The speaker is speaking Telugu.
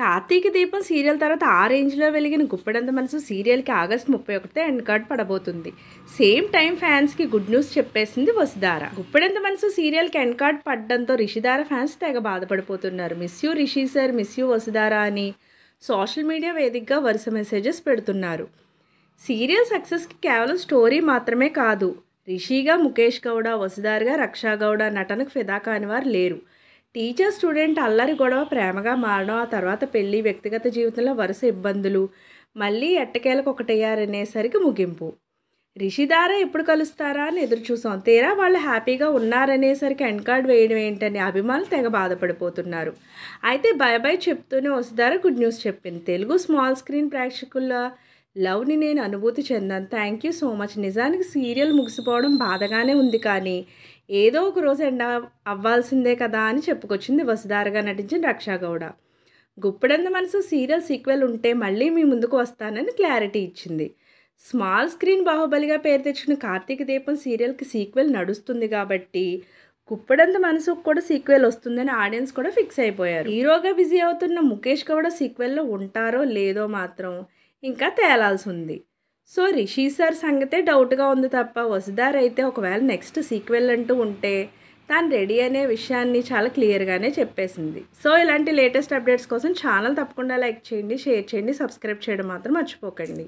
కార్తీక దీపం సీరియల్ తర్వాత ఆ రేంజ్లో వెలిగిన గుప్పెడంత మనసు సీరియల్కి ఆగస్టు 31 ఎండ్ కార్డ్ పడబోతుంది. సేమ్ టైం ఫ్యాన్స్కి గుడ్ న్యూస్ చెప్పేసింది వసుధార. గుప్పెడంత మనసు సీరియల్కి ఎండ్ కార్డ్ పడడంతో రిషిధార ఫ్యాన్స్ తెగ బాధపడిపోతున్నారు. Miss you Rishi sir, miss you Vasudhara అని సోషల్ మీడియా వేదికగా వరుస మెసేజెస్ పెడుతున్నారు. సీరియల్ సక్సెస్కి కేవలం స్టోరీ మాత్రమే కాదు, రిషిగా ముఖేష్ గౌడ, వసుధారగా రక్షా గౌడ నటనకు ఫిదా కాని వారు లేరు. టీచర్ స్టూడెంట్ అల్లరి గొడవ ప్రేమగా మారడం, ఆ తర్వాత పెళ్ళి, వ్యక్తిగత జీవితంలో వరుస ఇబ్బందులు, మళ్ళీ ఎట్టకేలకు ఒకటయ్యారనేసరికి ముగింపు. రిషిధార ఎప్పుడు కలుస్తారా అని ఎదురు చూసాం. తీరా వాళ్ళు హ్యాపీగా ఉన్నారనేసరికి ఎండ్ కార్డ్ వేయడం ఏంటని అభిమానులు తెగ బాధపడిపోతున్నారు. అయితే బై బై చెప్తూనే వసుధార గుడ్ న్యూస్ చెప్పింది. తెలుగు స్మాల్ స్క్రీన్ ప్రేక్షకుల లవ్ని నేను అనుభూతి చెందాను. Thank you so much. నిజానికి సీరియల్ ముగిసిపోవడం బాధగానే ఉంది, కానీ ఏదో ఒక రోజు ఎండ్ అవ్వాల్సిందే కదా అని చెప్పుకొచ్చింది వసుధారగా నటించిన రక్షా గౌడ. గుప్పెడంత మనసు సీరియల్ సీక్వెల్ ఉంటే మళ్ళీ మీ ముందుకు వస్తానని క్లారిటీ ఇచ్చింది. స్మాల్ స్క్రీన్ బాహుబలిగా పేరు తెచ్చిన కార్తీక దీపం సీరియల్కి సీక్వెల్ నడుస్తుంది కాబట్టి గుప్పెడంత మనసుకు కూడా సీక్వెల్ వస్తుందని ఆడియన్స్ కూడా ఫిక్స్ అయిపోయారు. హీరోగా బిజీ అవుతున్న ముఖేష్ గౌడ సీక్వెల్లో ఉంటారో లేదో మాత్రం ఇంకా తేలాల్సి ఉంది. సో రిషి సార్ సంగతే డౌట్గా ఉంది తప్ప వసుధార అయితే ఒకవేళ నెక్స్ట్ సీక్వెల్ అంటూ ఉంటే తాను రెడీ అనే విషయాన్ని చాలా క్లియర్గానే చెప్పేసింది. సో ఇలాంటి లేటెస్ట్ అప్డేట్స్ కోసం ఛానల్ తప్పకుండా లైక్ చేయండి, షేర్ చేయండి, సబ్స్క్రైబ్ చేయడం మాత్రం మర్చిపోకండి.